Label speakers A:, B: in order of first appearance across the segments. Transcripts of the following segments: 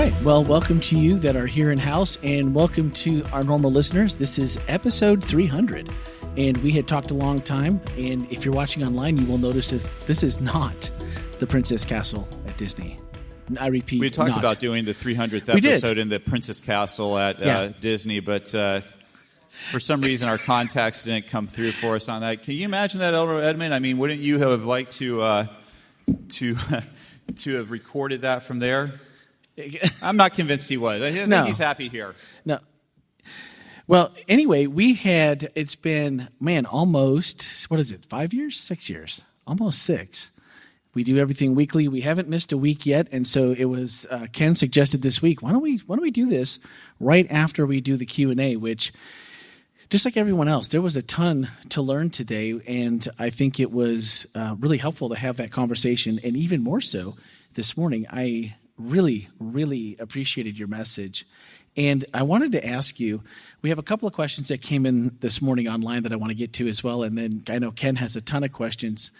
A: right. Well, welcome to you that are here in house, and welcome to our normal listeners. This is episode 300, and we had talked a long time. And if you're watching online, you will notice that this is not the Princess Castle at Disney. I repeat,
B: we talked about doing the 300th episode in the Princess Castle at Disney, but for some reason our contacts didn't come through for us on that. Can you imagine that, Edmond? I mean, wouldn't you have liked to have recorded that from there? I'm not convinced he was. I think he's happy here.
A: No. Well, anyway, it's been, almost, 5 years? 6 years? Almost 6. We do everything weekly. We haven't missed a week yet, and so it was, Ken suggested this week, why don't we do this right after we do the Q&A, which, just like everyone else, there was a ton to learn today, and I think it was really helpful to have that conversation, and even more so this morning. I really, really appreciated your message. And I wanted to ask you, we have a couple of questions that came in this morning online that I want to get to as well. And then I know Ken has a ton of questions.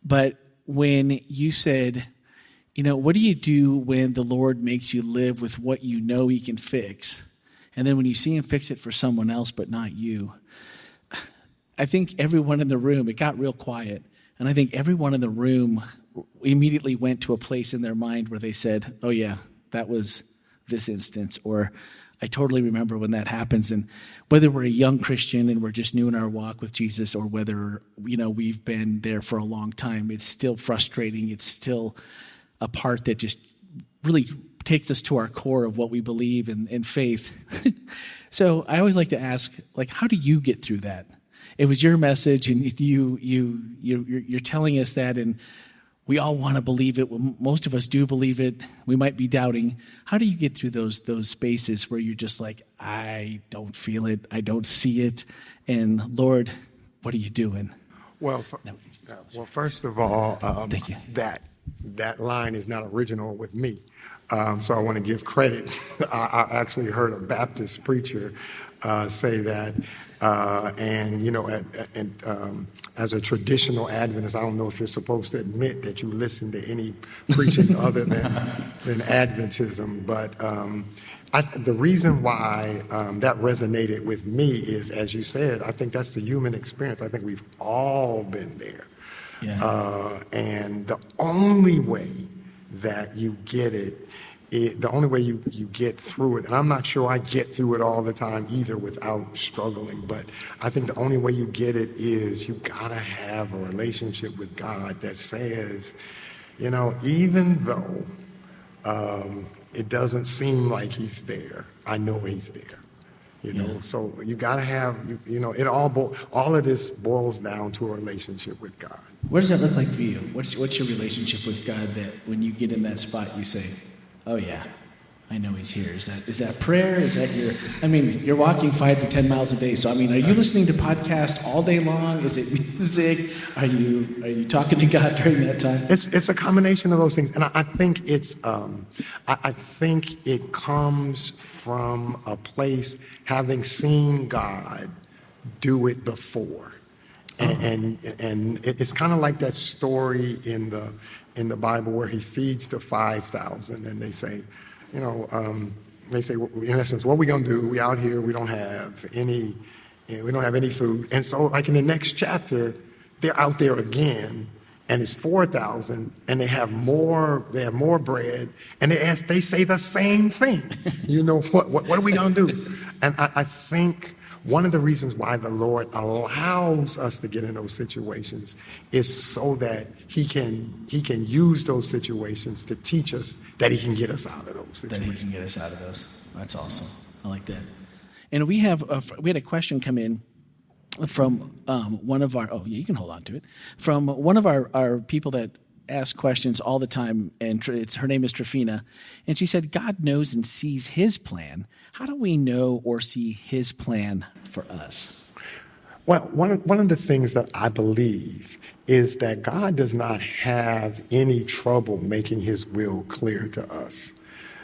A: But when you said, what do you do when the Lord makes you live with what you know he can fix? And then when you see him fix it for someone else but not you, I think everyone in the room, it got real quiet. And I think everyone in the room immediately went to a place in their mind where they said, oh yeah, that was this instance, or I totally remember when that happens. And whether we're a young Christian and we're just new in our walk with Jesus, or whether, we've been there for a long time, it's still frustrating. It's still a part that just really takes us to our core of what we believe in faith. So I always like to ask, how do you get through that? It was your message, and you're telling us that, and we all want to believe it. Well, most of us do believe it. We might be doubting. How do you get through those spaces where you're just like, I don't feel it, I don't see it, and Lord, what are you doing?
C: Well, first of all,
A: thank you.
C: That line is not original with me. So I want to give credit. I actually heard a Baptist preacher say that, as a traditional Adventist, I don't know if you're supposed to admit that you listen to any preaching other than Adventism, but the reason why that resonated with me is, as you said, I think that's the human experience. I think we've all been there. Yeah. And the only way that you get the only way you get through it, and I'm not sure I get through it all the time either without struggling, but I think the only way you get it is you gotta have a relationship with God that says, even though it doesn't seem like he's there, I know he's there. So you gotta have, it all of this boils down to a relationship with God.
A: What does that look like for you? What's your relationship with God that when you get in that spot you say, oh yeah, I know he's here? Is that prayer? Is that you're walking 5 to 10 miles a day. So, are you listening to podcasts all day long? Is it music? Are you talking to God during that time?
C: It's a combination of those things. And I think I think it comes from a place having seen God do it before. And it's kind of like that story in the Bible where he feeds the 5,000, and they say, in essence, what are we gonna do? We out here, we don't have any food, and so like in the next chapter, they're out there again, and it's 4,000, and they have more bread, and they say the same thing. What are we gonna do? And I think one of the reasons why the Lord allows us to get in those situations is so that he can use those situations to teach us that he can get us out of those situations.
A: That he can get us out of those. That's awesome. I like that. And we had a question come in from one of our, you can hold on to it, from one of our people that ask questions all the time, and her name is Trifina, and she said, God knows and sees his plan. How do we know or see his plan for us?
C: Well, one of the things that I believe is that God does not have any trouble making his will clear to us.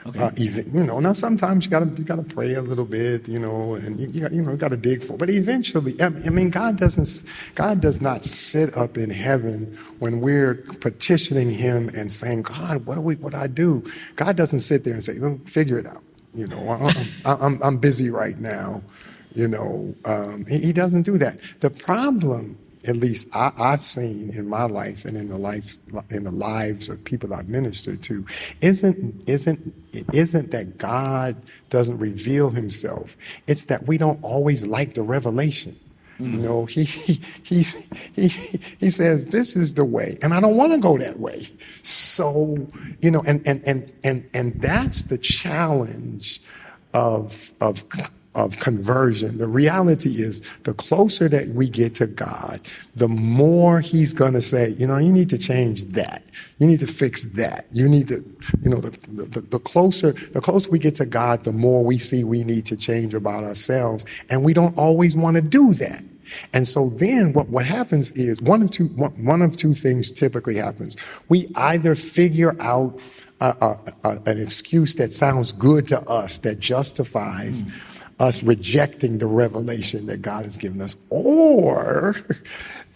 A: Okay.
C: Now sometimes you gotta pray a little bit, and you gotta dig for. But eventually, I mean, God does not sit up in heaven when we're petitioning Him and saying, God, what do I do? God doesn't sit there and say, figure it out. I'm busy right now. He doesn't do that. The problem, at least I've seen in my life and in the lives of people I've ministered to, isn't that God doesn't reveal Himself. It's that we don't always like the revelation. He says, this is the way, and I don't want to go that way. So, and that's the challenge of conversion. The reality is, the closer that we get to God, the more He's going to say, you need to change that. You need to fix that. You need to, the closer we get to God, the more we see we need to change about ourselves. And we don't always want to do that. And so then what happens is one of two things typically happens. We either figure out an excuse that sounds good to us, that justifies us rejecting the revelation that God has given us, or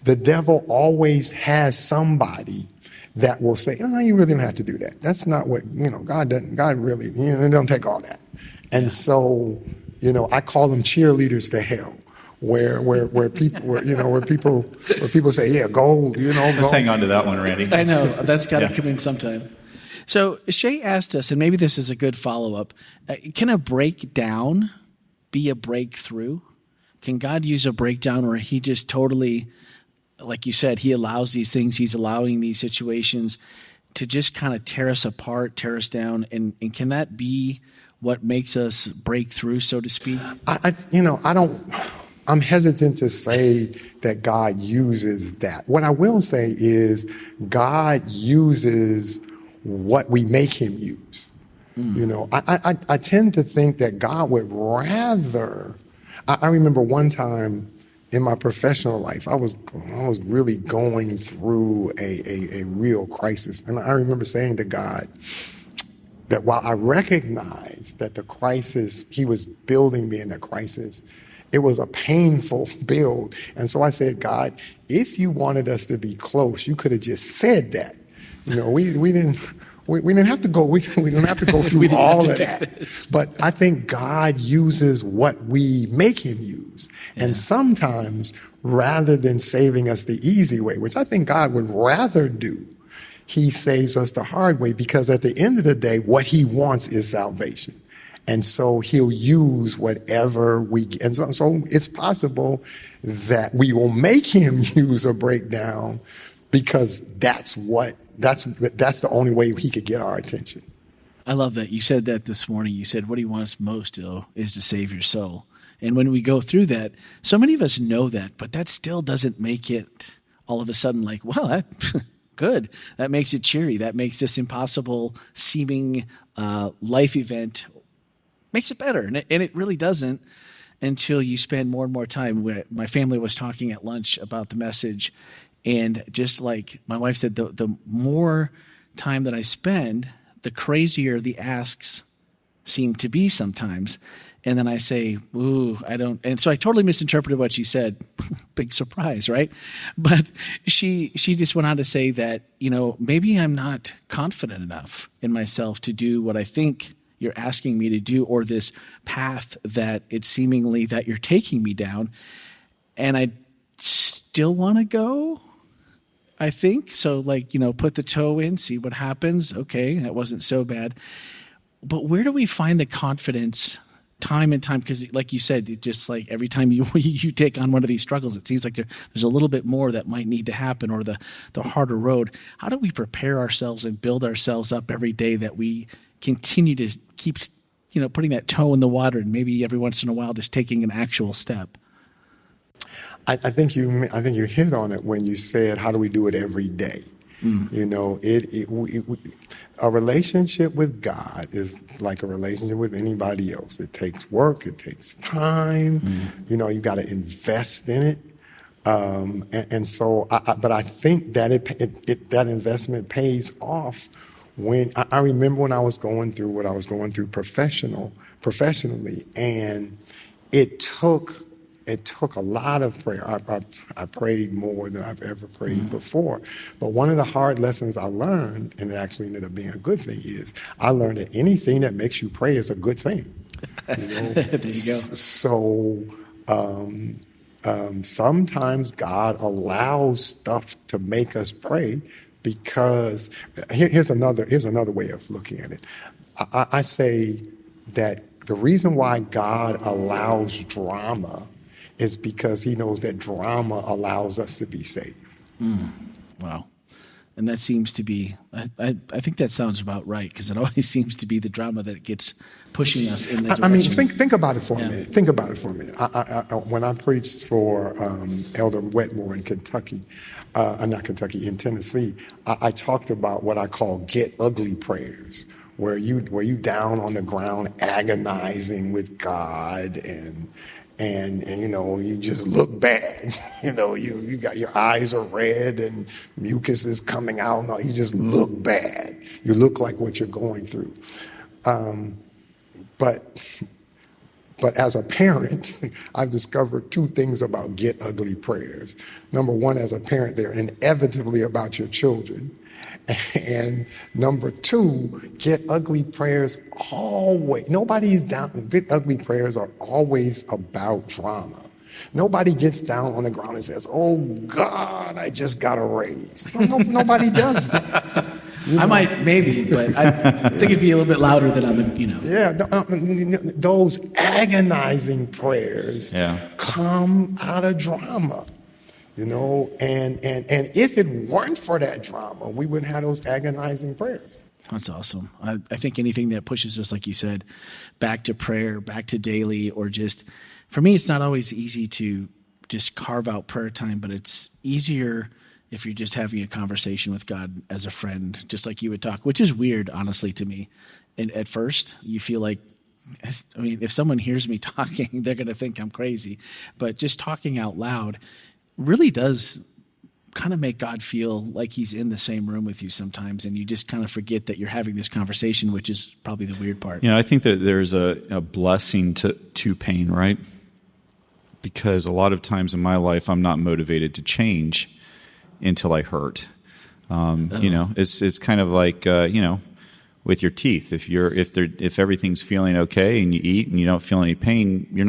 C: the devil always has somebody that will say, you really don't have to do that. That's not what, God really, it don't take all that. And so, I call them cheerleaders to hell, where people say, yeah, go,
B: Let's hang on to that one, Randy.
A: I know, that's got to come in sometime. So Shay asked us, and maybe this is a good follow-up, can a breakdown be a breakthrough? Can God use a breakdown, or He just totally, like you said, He allows these things, He's allowing these situations to just kind of tear us apart, tear us down, and can that be what makes us break through, so to speak?
C: I'm hesitant to say that God uses that. What I will say is God uses what we make Him use. I tend to think that God would rather. I remember one time in my professional life, I was really going through a real crisis, and I remember saying to God that while I recognized that the crisis, He was building me in that crisis, it was a painful build. And so I said, God, if you wanted us to be close, you could have just said that. We didn't have to go. We don't have to go through all of that. But I think God uses what we make Him use. Yeah. And sometimes, rather than saving us the easy way, which I think God would rather do, He saves us the hard way, because at the end of the day, what He wants is salvation. And so He'll use whatever we get. And so it's possible that we will make Him use a breakdown, because that's the only way He could get our attention.
A: I love that. You said that this morning. You said what He wants most is to save your soul. And when we go through that, so many of us know that, but that still doesn't make it all of a sudden like, well, that good. That makes it cheery. That makes this impossible seeming life event, makes it better. And it really doesn't until you spend more and more time. My family was talking at lunch about the message, and just like my wife said, the more time that I spend, the crazier the asks seem to be sometimes. And then I say, ooh, I don't. And so I totally misinterpreted what she said. Big surprise, right? But she just went on to say that, maybe I'm not confident enough in myself to do what I think you're asking me to do, or this path that it's seemingly that you're taking me down. And I still want to go, I think. So put the toe in, see what happens. Okay, that wasn't so bad. But where do we find the confidence time and time? Because like you said, it just like every time you take on one of these struggles, it seems like there's a little bit more that might need to happen, or the harder road. How do we prepare ourselves and build ourselves up every day that we continue to keep, putting that toe in the water, and maybe every once in a while just taking an actual step?
C: I think you hit on it when you said, how do we do it every day? A relationship with God is like a relationship with anybody else. It takes work. It takes time. You got to invest in it. But I think that that investment pays off when I remember when I was going through what I was going through professionally, and it took a lot of prayer. I prayed more than I've ever prayed before. But one of the hard lessons I learned, and it actually ended up being a good thing, is I learned that anything that makes you pray is a good thing. You know?
A: There you go.
C: So sometimes God allows stuff to make us pray because here's another way of looking at it. I say that the reason why God allows drama is because he knows that drama allows us to be saved.
A: Wow. And that seems to be, I think that sounds about right, because it always seems to be the drama that gets pushing us in the direction.
C: I mean, think about it for a minute. Think about it for a minute. When I preached for Elder Wetmore in Kentucky, in Tennessee, I talked about what I call get ugly prayers, where you down on the ground agonizing with God and you know, you just look bad. You know, you got your eyes are red and mucus is coming out. No, you just look bad. You look like what you're going through. But as a parent, I've discovered two things about get ugly prayers. Number one, as a parent, they're inevitably about your children. And number two, get ugly prayers nobody's down. Get ugly prayers are always about drama. Nobody gets down on the ground and says, "Oh God, I just got a raise." Nobody does that.
A: I might, maybe, but I think it'd be a little bit louder than on the, you know.
C: Yeah, those agonizing prayers come out of drama. You know, and if it weren't for that drama, we wouldn't have those agonizing prayers.
A: That's awesome. I think anything that pushes us, like you said, back to prayer, back to daily, or just, for me, it's not always easy to just carve out prayer time, but it's easier if you're just having a conversation with God as a friend, just like you would talk, which is weird, honestly, to me. And at first, you feel like, I mean, if someone hears me talking, they're going to think I'm crazy. But just talking out loud really does kind of make God feel like he's in the same room with you sometimes, and you just kind of forget that you're having this conversation, which is probably the weird part.
B: You know, I think that there's a blessing to pain, right? Because a lot of times in my life, I'm not motivated to change until I hurt. You know, it's kind of like you know, with your teeth. If everything's feeling okay and you eat and you don't feel any pain, you're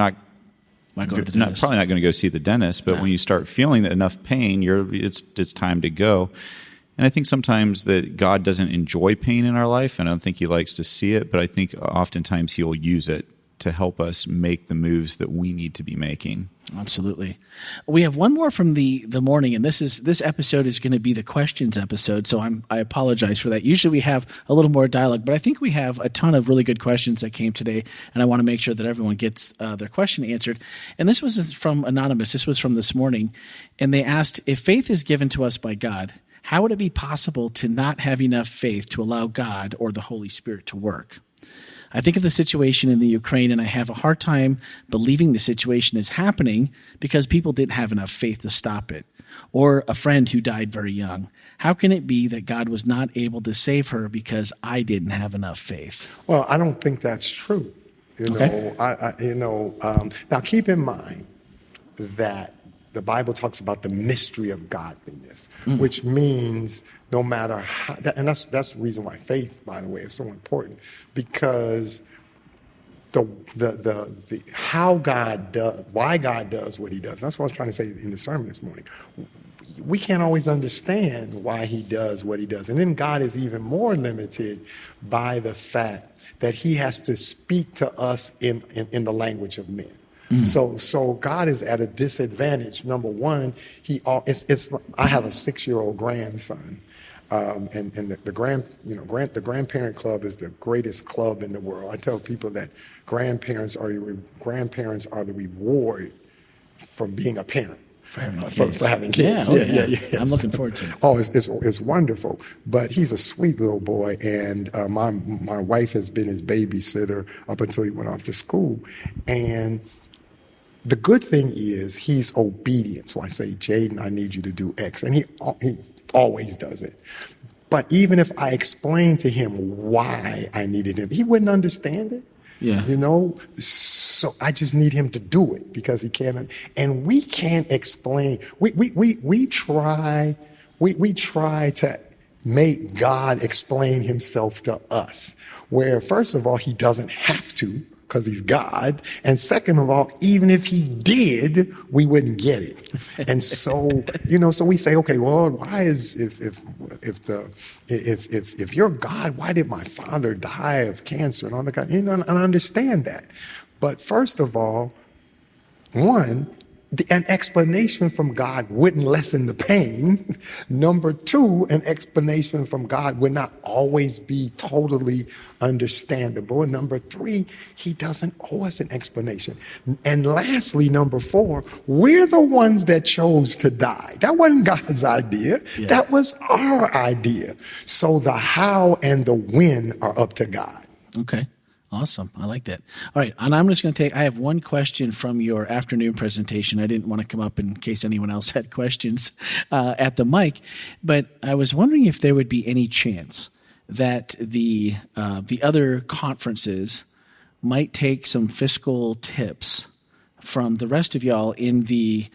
B: probably not going to go see the dentist, but when you start feeling enough pain, it's time to go. And I think sometimes that God doesn't enjoy pain in our life, and I don't think he likes to see it, but I think oftentimes he will use it to help us make the moves that we need to be making.
A: Absolutely. We have one more from the morning, and this episode is going to be the questions episode, so I apologize for that. Usually we have a little more dialogue, but I think we have a ton of really good questions that came today, and I want to make sure that everyone gets their question answered. And this was from Anonymous. This was from this morning, and they asked, if faith is given to us by God, how would it be possible to not have enough faith to allow God or the Holy Spirit to work? I think of the situation in the Ukraine, and I have a hard time believing the situation is happening because people didn't have enough faith to stop it. Or a friend who died very young. How can it be that God was not able to save her because I didn't have enough faith?
C: Well, I don't think that's true. Now keep in mind that the Bible talks about the mystery of godliness, which means no matter how, and that's the reason why faith, by the way, is so important, because the how God does, why God does what he does. That's what I was trying to say in the sermon this morning. We can't always understand why he does what he does. And then God is even more limited by the fact that he has to speak to us in the language of men. So God is at a disadvantage. Number one, I have a 6-year-old grandson, and the grandparent club is the greatest club in the world. I tell people that grandparents are the reward for being a parent. For having kids.
A: I'm looking forward to it.
C: Oh, it's wonderful. But he's a sweet little boy, and my wife has been his babysitter up until he went off to school. And the good thing is he's obedient. So I say, Jaden, I need you to do X. And he always does it. But even if I explained to him why I needed him, he wouldn't understand it.
A: Yeah.
C: So I just need him to do it because he can't. And we can't explain. We try to make God explain himself to us, where first of all, he doesn't have to because he's God. And second of all, even if he did, we wouldn't get it. And so, so we say, okay, well, why is, if you're God, why did my father die of cancer and all that kind of, and I understand that. But first of all, one, an explanation from God wouldn't lessen the pain. Number two, an explanation from God would not always be totally understandable. And number three, he doesn't owe us an explanation. And lastly, number four, we're the ones that chose to die. That wasn't God's idea. Yeah. That was our idea. So the how and the when are up to God.
A: Okay. Awesome. I like that. All right. And I'm just going to I have one question from your afternoon presentation. I didn't want to come up in case anyone else had questions at the mic, but I was wondering if there would be any chance that the other conferences might take some fiscal tips from the rest of y'all in the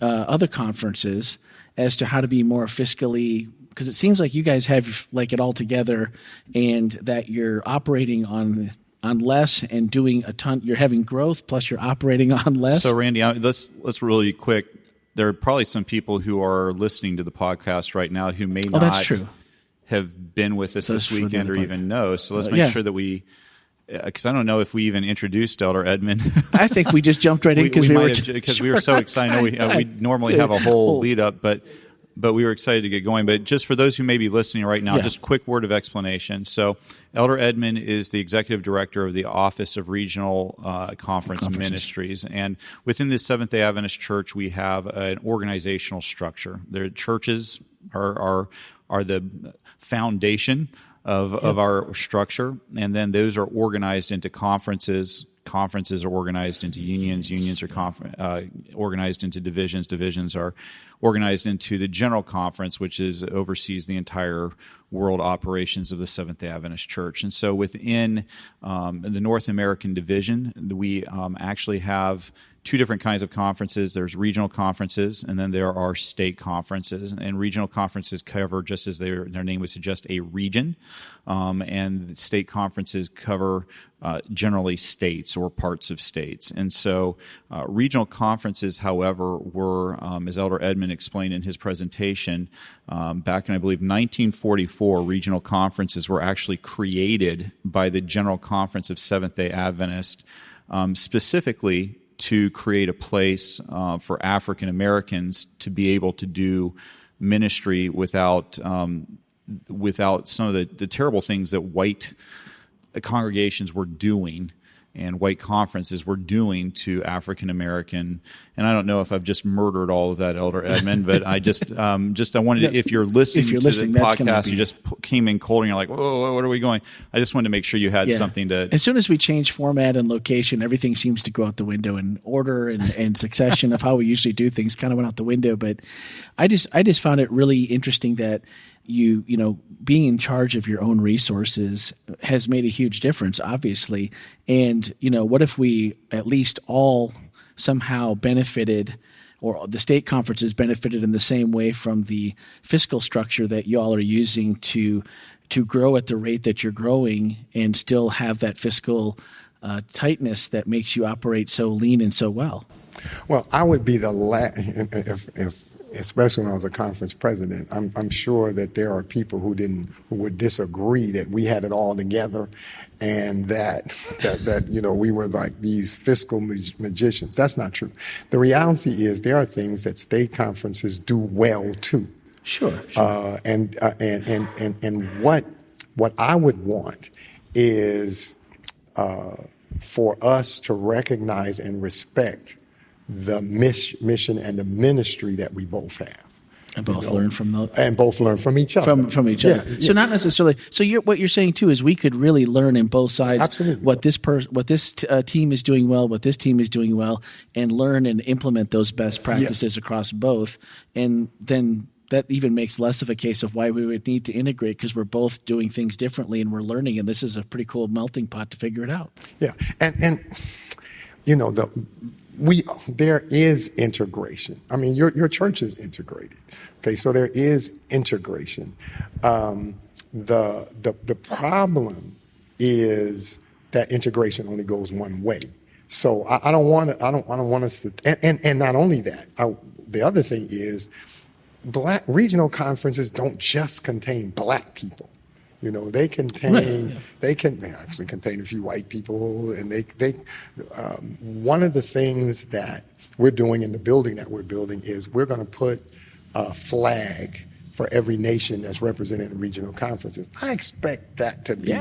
A: other conferences as to how to be more fiscally, because it seems like you guys have like it all together and that you're operating on less and doing a ton. You're having growth, plus you're operating on less.
B: So, Randy, let's really quick. There are probably some people who are listening to the podcast right now who may not have been with us this weekend or even know. So let's make sure that we, because I don't know if we even introduced Elder Edmond.
A: I think we just jumped right in because
B: we were so excited. We normally have a whole lead up, but we were excited to get going. But just for those who may be listening right now, just a quick word of explanation. So Elder Edmond is the executive director of the Office of Regional Conference Ministries. And within the Seventh-day Adventist Church, we have an organizational structure. Their churches are the foundation of our structure, and then those are organized into conferences. Conferences are organized into unions. Unions are organized into divisions. Divisions are organized into the General Conference, which oversees the entire world operations of the Seventh-day Adventist Church. And so within the North American division, we actually have two different kinds of conferences. There's regional conferences, and then there are state conferences. And regional conferences cover, just as their name would suggest, a region. And state conferences cover generally states or parts of states. And so regional conferences, however, were, as Elder Edmond explained in his presentation, back in, I believe, 1944, regional conferences were actually created by the General Conference of Seventh-day Adventists, specifically to create a place for African Americans to be able to do ministry without some of the terrible things that white congregations were doing and white conferences were doing to African American. And I don't know if I've just murdered all of that, Elder Edmond, but I I wanted to, if you're listening to the podcast, you just came in cold and you're like, whoa, what are we going? I just wanted to make sure you had something to.
A: As soon as we change format and location, everything seems to go out the window, and order and succession of how we usually do things kind of went out the window. But I just found it really interesting that you being in charge of your own resources has made a huge difference, obviously. And, what if we at least all somehow benefited, or the state conferences benefited in the same way from the fiscal structure that y'all are using to grow at the rate that you're growing and still have that fiscal tightness that makes you operate so lean and so well?
C: Well, I would be the last, especially when I was a conference president. I'm sure that there are people who would disagree that we had it all together, and that we were like these fiscal magicians. That's not true. The reality is there are things that state conferences do well too.
A: Sure.
C: And what I would want is for us to recognize and respect the mission and the ministry that we both have.
A: And both learn from those.
C: And both learn from each other.
A: From each other. Yeah. So not necessarily. So what you're saying too is we could really learn in both sides.
C: Absolutely.
A: What this team is doing well, what this team is doing well, and learn and implement those best practices across both. And then that even makes less of a case of why we would need to integrate, because we're both doing things differently and we're learning, and this is a pretty cool melting pot to figure it out.
C: Yeah, and there is integration. I mean, your church is integrated. Okay, so there is integration. The problem is that integration only goes one way. So I don't want us to, and not only that, the other thing is black regional conferences don't just contain black people. They contain, they actually contain a few white people, and one of the things that we're doing in the building that we're building is we're going to put a flag for every nation that's represented in regional conferences. I expect that to be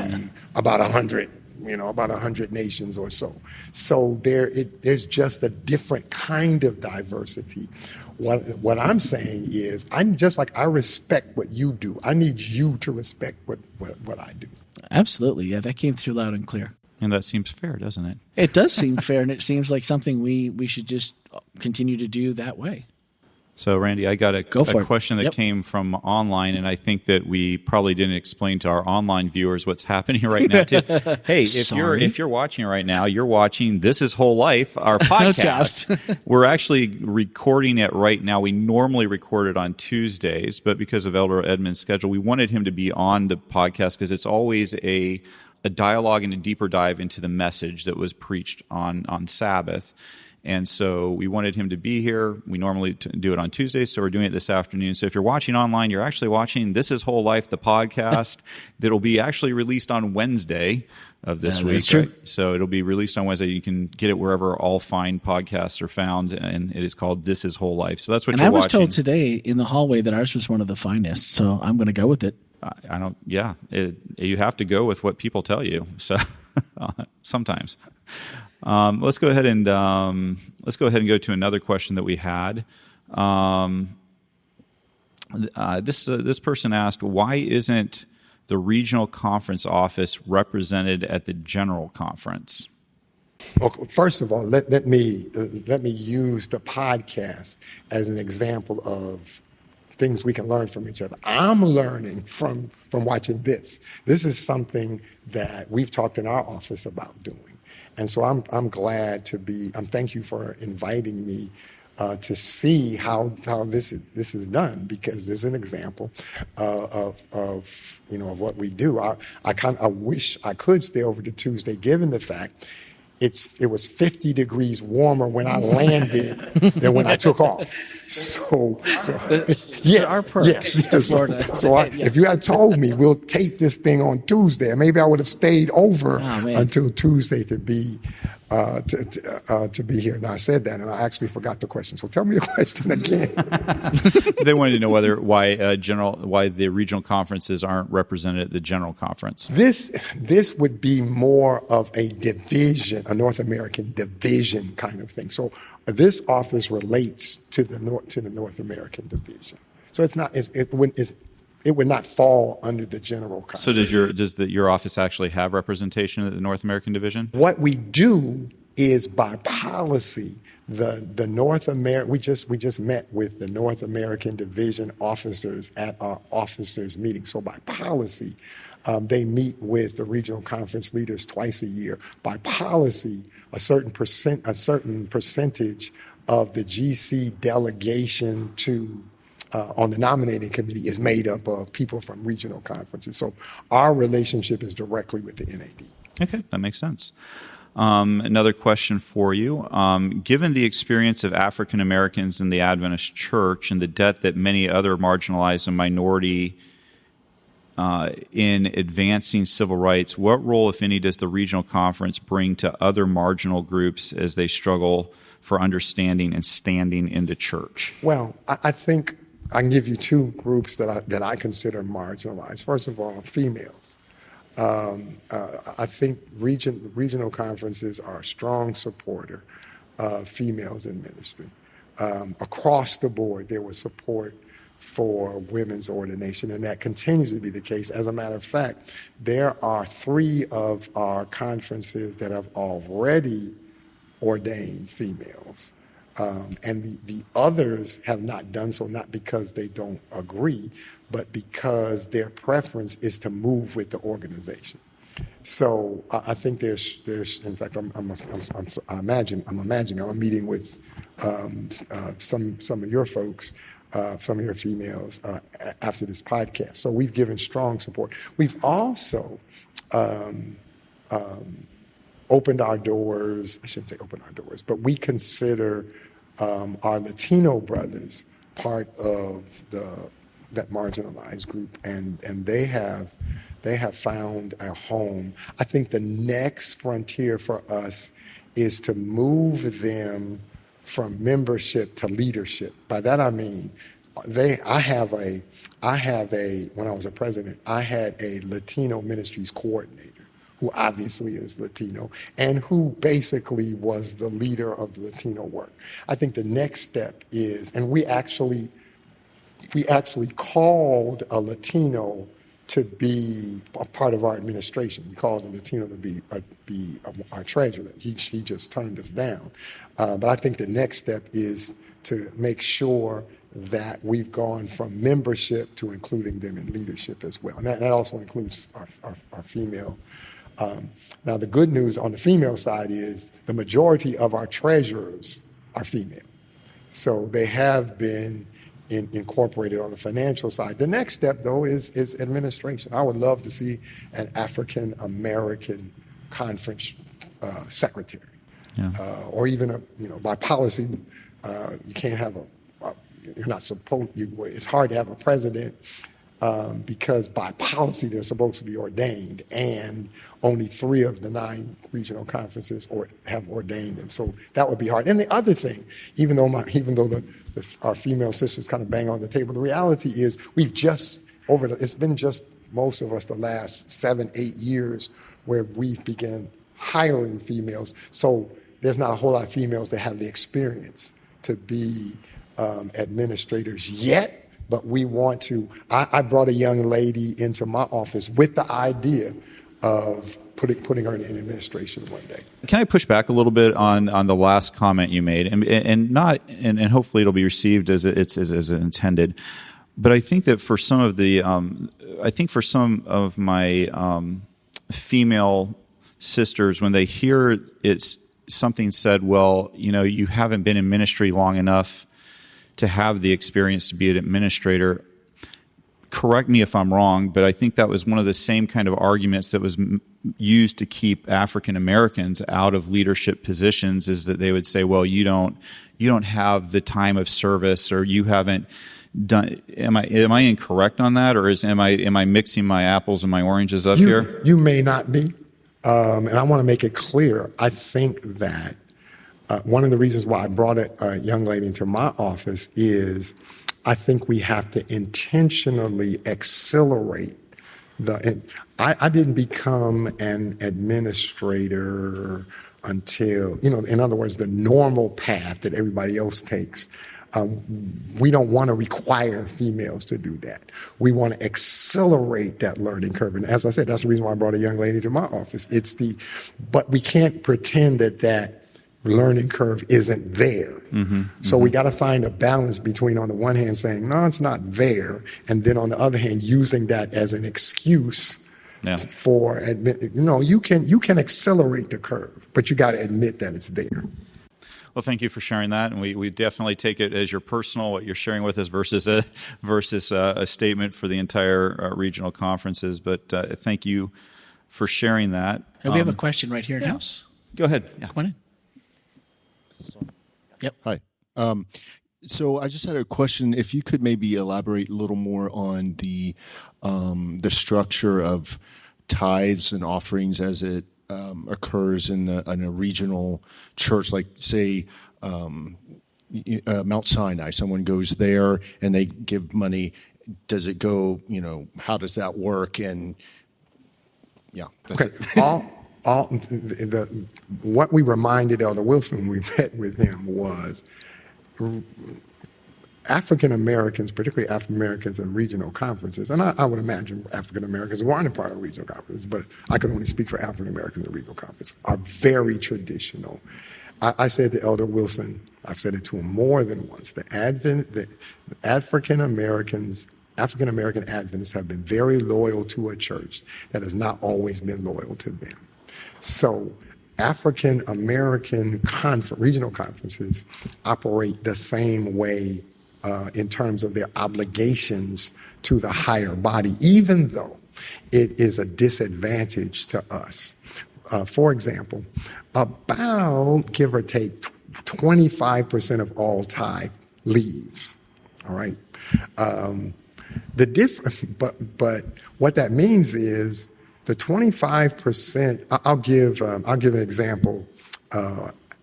C: about 100. About 100 nations or so. So there's just a different kind of diversity. What I'm saying is, I respect what you do. I need you to respect what I do.
A: Absolutely, yeah, that came through loud and clear.
B: And that seems fair, doesn't it?
A: It does seem fair, and it seems like something we should just continue to do that way.
B: So, Randy, I got a question that came from online, and I think that we probably didn't explain to our online viewers what's happening right now, too. Hey, if you're watching right now, you're watching This Is Whole Life, our podcast. We're actually recording it right now. We normally record it on Tuesdays, but because of Elder Edmond's schedule, we wanted him to be on the podcast because it's always a dialogue and a deeper dive into the message that was preached on Sabbath. And so we wanted him to be here. We normally do it on Tuesdays, so we're doing it this afternoon. So if you're watching online, you're actually watching This Is Whole Life, the podcast that'll be actually released on Wednesday of this week.
A: That's true.
B: Right? So it'll be released on Wednesday. You can get it wherever all fine podcasts are found, and it is called This Is Whole Life. So that's what you're watching. And I was
A: told today in the hallway that ours was one of the finest, so I'm going to go with it.
B: You have to go with what people tell you. So sometimes. Let's go ahead and go to another question that we had. This person asked, why isn't the regional conference office represented at the general conference?
C: Well, first of all, let me use the podcast as an example of things we can learn from each other. I'm learning from watching this. This is something that we've talked in our office about doing. And so I'm glad to be. Thank you for inviting me to see how this is done, because there's an example of what we do. I wish I could stay over to Tuesday, given the fact it was 50 degrees warmer when I landed than when I took off. So
A: there are perks to Florida.
C: So if you had told me we'll tape this thing on Tuesday, maybe I would have stayed over until Tuesday to be here. And I said that, and I actually forgot the question. So tell me the question again.
B: They wanted to know why the regional conferences aren't represented at the general conference.
C: This would be more of a division, a North American division kind of thing. So this office relates to the North American division. So it would not fall under the general conference. So
B: does your office actually have representation at the North American division?
C: What we do is, by policy, the North American. We just met with the North American division officers at our officers meeting. So by policy, they meet with the regional conference leaders twice a year. By policy, a certain percentage of the GC delegation on the nominating committee is made up of people from regional conferences. So our relationship is directly with the NAD.
B: Okay, that makes sense. Another question for you. Given the experience of African Americans in the Adventist Church and the debt that many other marginalized and minority in advancing civil rights, what role, if any, does the regional conference bring to other marginal groups as they struggle for understanding and standing in the church?
C: Well, I think I can give you two groups that I consider marginalized. First of all, females. I think regional conferences are a strong supporter of females in ministry. Across the board, there was support for women's ordination, and that continues to be the case. As a matter of fact, there are 3 of our conferences that have already ordained females. And the others have not done so, not because they don't agree, but because their preference is to move with the organization. So I think there's in fact, I'm imagining I'm a meeting with some of your folks, some of your females after this podcast. So we've given strong support. We've also opened our doors. I shouldn't say open our doors, but we consider our Latino brothers part of that marginalized group, and they have found a home. I think the next frontier for us is to move them from membership to leadership. By that I mean, when I was a president, I had a Latino ministries coordinator who obviously is Latino and who basically was the leader of the Latino work. I think the next step is, and we actually called a Latino to be a part of our administration. We called a Latino to be our treasurer. He just turned us down. But I think the next step is to make sure that we've gone from membership to including them in leadership as well. And that also includes our female. Now, the good news on the female side is the majority of our treasurers are female. So they have been incorporated on the financial side. The next step, though, is administration. I would love to see an African American conference secretary, or even by policy, you can't have you're not supposed. It's hard to have a president because by policy they're supposed to be ordained, and only 3 of the 9 regional conferences have ordained them. So that would be hard. And the other thing, even though our female sisters kind of bang on the table, the reality is it's been just most of us the last 7-8 years where we've begun hiring females. So there's not a whole lot of females that have the experience to be administrators yet. But we want to. I brought a young lady into my office with the idea of putting her in administration one day.
B: Can I push back a little bit on the last comment you made, and hopefully it'll be received as intended. But I think that for some of my female sisters, when they hear it's something said, well, you haven't been in ministry long enough to have the experience to be an administrator. Correct me if I'm wrong, but I think that was one of the same kind of arguments that was used to keep African Americans out of leadership positions, is that they would say, well, you don't have the time of service, or you haven't done. Am I incorrect on that, or am I mixing my apples and my oranges up here?
C: You may not be, and I want to make it clear. I think that one of the reasons why I brought a young lady into my office is I think we have to intentionally accelerate I didn't become an administrator until, in other words, the normal path that everybody else takes. We don't want to require females to do that. We want to accelerate that learning curve. And as I said, that's the reason why I brought a young lady to my office. But we can't pretend that learning curve isn't there. So we got to find a balance between, on the one hand, saying, no, it's not there, and then on the other hand, using that as an excuse for you can accelerate the curve, but you got to admit that it's there.
B: Well, thank you for sharing that, and we definitely take it as your personal, what you're sharing with us, versus a statement for the entire regional conferences. But thank you for sharing that.
A: We have a question right here in house.
B: Go ahead.
A: Yeah. Come on in. Yep.
D: Hi. So I just had a question. If you could maybe elaborate a little more on the structure of tithes and offerings as it occurs in a regional church, like say Mount Sinai. Someone goes there and they give money. Does it go? How does that work? And
C: okay. What we reminded Elder Wilson when we met with him was African Americans, particularly African Americans in regional conferences, and I would imagine African Americans who aren't a part of regional conferences, but I can only speak for African Americans in regional conferences, are very traditional. I said to Elder Wilson, I've said it to him more than once, the African American Adventists have been very loyal to a church that has not always been loyal to them. So African American regional conferences operate the same way in terms of their obligations to the higher body, even though it is a disadvantage to us. For example, about, give or take, 25% of all tithe leaves. All right. But what that means is the 25%. I'll give an example.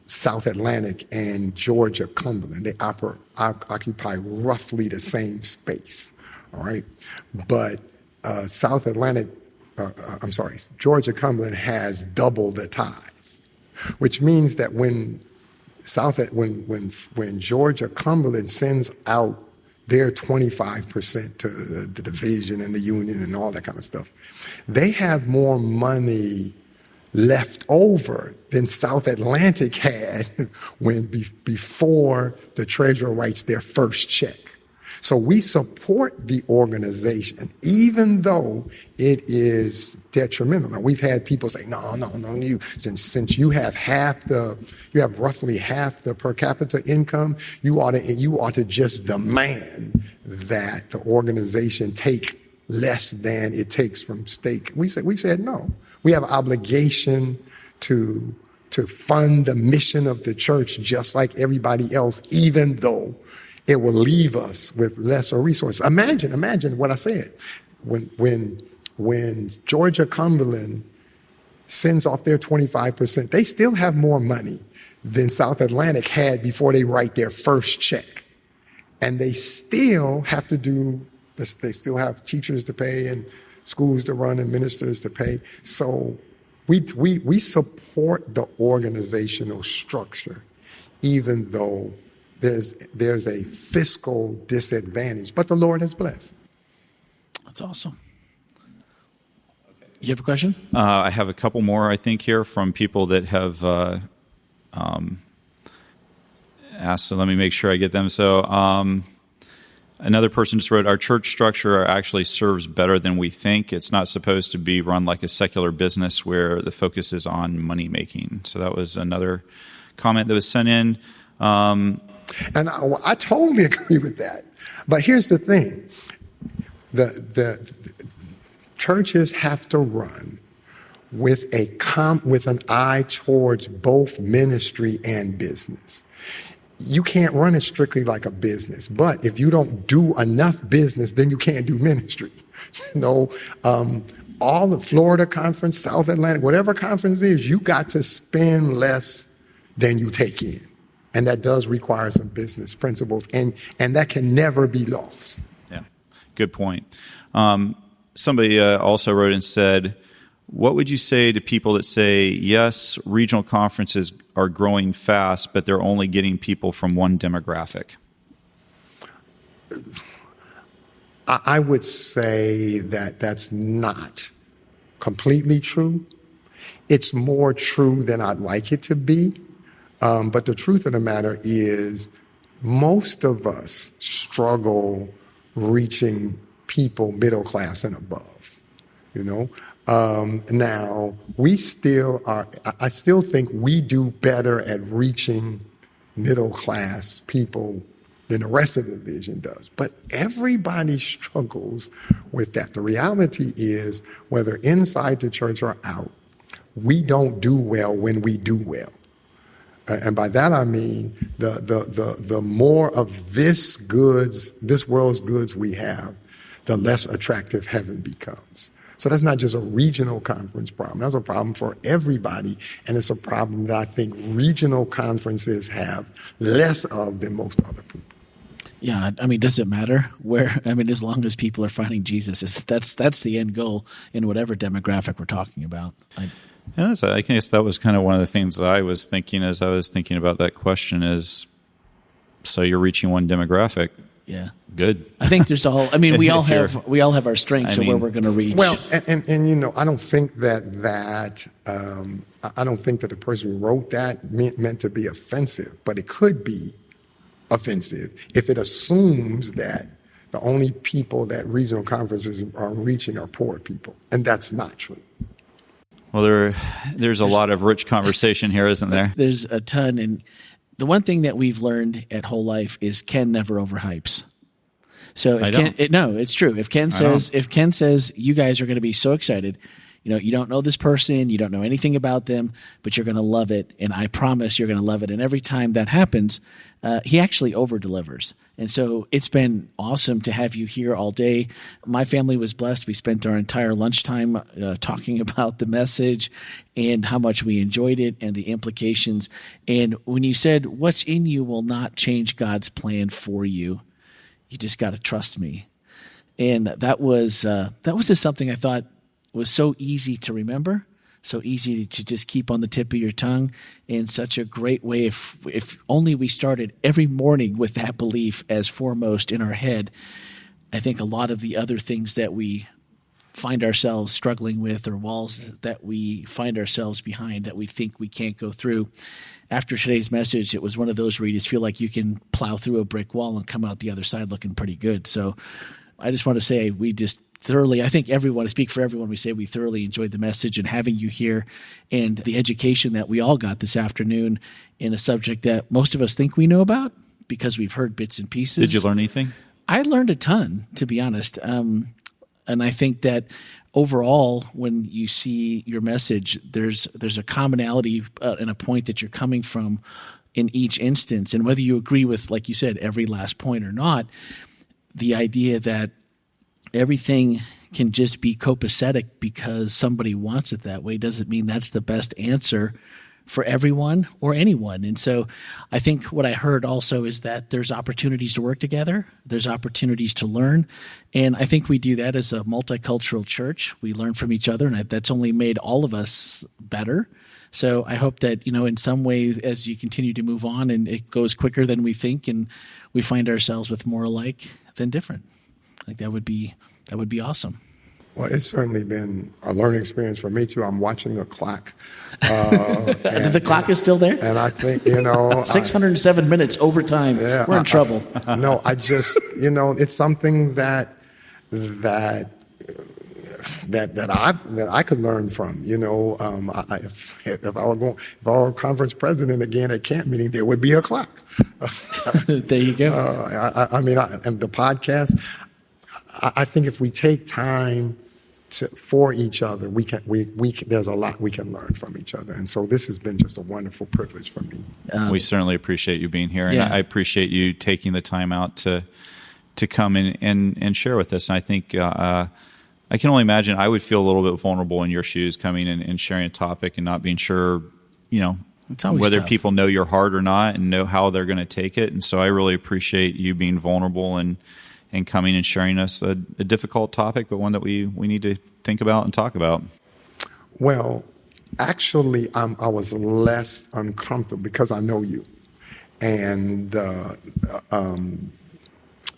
C: South Atlantic and Georgia Cumberland, they occupy roughly the same space. All right, but Georgia Cumberland has double the tithe, which means that when Georgia Cumberland sends out their 25% to the division and the union and all that kind of stuff, they have more money left over than South Atlantic had before the treasurer writes their first check. So we support the organization, even though it is detrimental. Now, we've had people say, no, since you have roughly half the per capita income, you ought to just demand that the organization take less than it takes from state. We said no. We have an obligation to fund the mission of the church just like everybody else, even though it will leave us with lesser resources. Imagine what I said. When Georgia Cumberland sends off their 25%, they still have more money than South Atlantic had before they write their first check. And they still have they still have teachers to pay and schools to run and ministers to pay. So we support the organizational structure, even though there's a fiscal disadvantage, but the Lord has blessed.
A: That's awesome. You have a question?
B: I have a couple more, I think, here from people that have asked, so let me make sure I get them. So another person just wrote, our church structure actually serves better than we think. It's not supposed to be run like a secular business where the focus is on money making. So that was another comment that was sent in.
C: And I totally agree with that. But here's the thing. The churches have to run with an eye towards both ministry and business. You can't run it strictly like a business. But if you don't do enough business, then you can't do ministry. All the Florida conference, South Atlantic, whatever conference it is, you got to spend less than you take in. And that does require some business principles, and that can never be lost.
B: Yeah, good point. Somebody also wrote and said, what would you say to people that say, yes, regional conferences are growing fast, but they're only getting people from one demographic?
C: I would say that that's not completely true. It's more true than I'd like it to be. But the truth of the matter is most of us struggle reaching people middle class and above, Now, I still think we do better at reaching middle class people than the rest of the division does. But everybody struggles with that. The reality is, whether inside the church or out, we don't do well when we do well. And by that I mean the more of this world's goods we have, the less attractive heaven becomes. So that's not just a regional conference problem. That's a problem for everybody, and it's a problem that I think regional conferences have less of than most other people.
A: Yeah, I mean, does it matter where? I mean, as long as people are finding Jesus, that's the end goal in whatever demographic we're talking about.
B: I guess that was kind of one of the things that I was thinking as I was thinking about that question is, so you're reaching one demographic.
A: Yeah.
B: Good.
A: I think there's all. I mean, we all have our strengths and where we're going to reach.
C: Well, and I don't think that I don't think that the person who wrote that meant to be offensive, but it could be offensive if it assumes that the only people that regional conferences are reaching are poor people, and that's not true.
B: Well, there's a lot of rich conversation here, isn't there?
A: There's a ton, and the one thing that we've learned at WholeLife is Ken never overhypes. So it's true. If Ken says you guys are going to be so excited, you don't know this person, you don't know anything about them, but you're going to love it, and I promise you're going to love it. And every time that happens, he actually over-delivers. And so it's been awesome to have you here all day. My family was blessed. We spent our entire lunchtime talking about the message and how much we enjoyed it and the implications. And when you said, what's in you will not change God's plan for you, you just got to trust me. And that was just something I thought was so easy to remember, so easy to just keep on the tip of your tongue, and such a great way if only we started every morning with that belief as foremost in our head. I think a lot of the other things that we find ourselves struggling with, or walls that we find ourselves behind that we think we can't go through. After today's message, it was one of those where you just feel like you can plow through a brick wall and come out the other side looking pretty good. So I just want to say we just thoroughly, I think everyone, I speak for everyone, we say we thoroughly enjoyed the message and having you here and the education that we all got this afternoon in a subject that most of us think we know about because we've heard bits and pieces.
B: Did you learn anything?
A: I learned a ton, to be honest. And I think that overall, when you see your message, there's a commonality and a point that you're coming from in each instance. And whether you agree with, like you said, every last point or not, the idea that everything can just be copacetic because somebody wants it that way doesn't mean that's the best answer for everyone or anyone. And so I think what I heard also is that there's opportunities to work together. There's opportunities to learn. And I think we do that as a multicultural church. We learn from each other, and that's only made all of us better. So I hope that, in some way, as you continue to move on and it goes quicker than we think and we find ourselves with more alike than different. Like that would be awesome.
C: Well, it's certainly been a learning experience for me too. I'm watching the clock.
A: The clock is still there?
C: And I think,
A: 607 minutes over time.
C: Yeah,
A: we're in trouble.
C: No, I just, it's something that I could learn from. If I were conference president again at camp meeting, there would be a clock.
A: There you go.
C: And the podcast. I think if we take time for each other, we can. There's a lot we can learn from each other, and so this has been just a wonderful privilege for me.
B: We certainly appreciate you being here, and I appreciate you taking the time out to come and share with us. And I think I can only imagine I would feel a little bit vulnerable in your shoes, coming and sharing a topic and not being sure, whether
A: tough.
B: people know your heart or not, and know how they're going to take it. And so I really appreciate you being vulnerable and coming and sharing us a difficult topic, but one that we need to think about and talk about.
C: Well, actually, I was less uncomfortable because I know you. And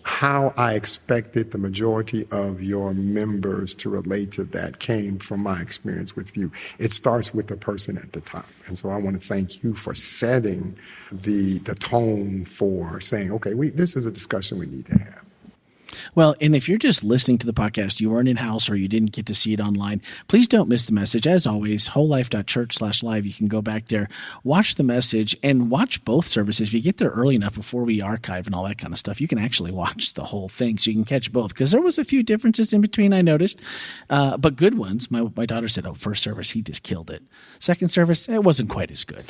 C: how I expected the majority of your members to relate to that came from my experience with you. It starts with the person at the top. And so I want to thank you for setting the tone for saying, okay, this is a discussion we need to have.
A: Well, and if you're just listening to the podcast, you weren't in-house or you didn't get to see it online, please don't miss the message. As always, wholelife.church/live. You can go back there, watch the message, and watch both services. If you get there early enough before we archive and all that kind of stuff, you can actually watch the whole thing so you can catch both. Because there was a few differences in between, I noticed, but good ones. My daughter said, first service, he just killed it. Second service, it wasn't quite as good.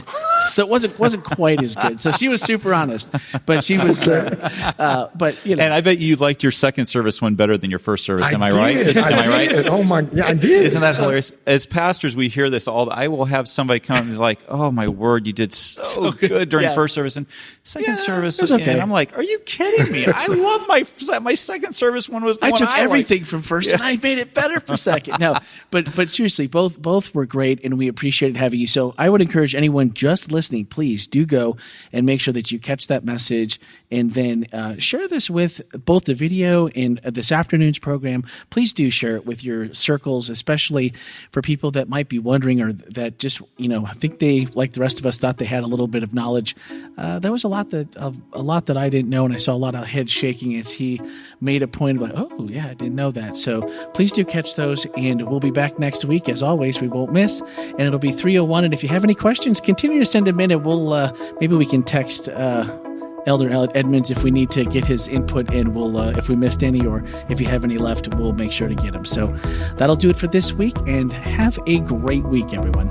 A: So it wasn't quite as good. So she was super honest, but she was, but
B: And I bet you liked your second service went better than your first service. Am I right?
C: Am I right? Oh my, yeah, I did.
B: Isn't that hilarious? As pastors, we hear this all. I will have somebody come and be like, "Oh my word, you did so good during first service and second service."
A: It was okay.
B: And I'm like, "Are you kidding me? I love my second service one was the
A: I
B: one
A: took
B: I
A: everything
B: liked.
A: from first and I made it better for second. No, but seriously, both were great and we appreciated having you. So I would encourage anyone just listening, please do go and make sure that you catch that message and then share this with both the video and this afternoon's program. Please do share it with your circles, especially for people that might be wondering or that just, I think they, like the rest of us, thought they had a little bit of knowledge. There was a lot that I didn't know, and I saw a lot of heads shaking as he made a point of, oh, yeah, I didn't know that. So please do catch those, and we'll be back next week. As always, we won't miss, and it'll be 3:01. And if you have any questions, continue to send them in, and we'll maybe we can text Elder Edmonds if we need to get his input, and we'll if we missed any or if you have any left, we'll make sure to get them. So that'll do it for this week, and have a great week, everyone.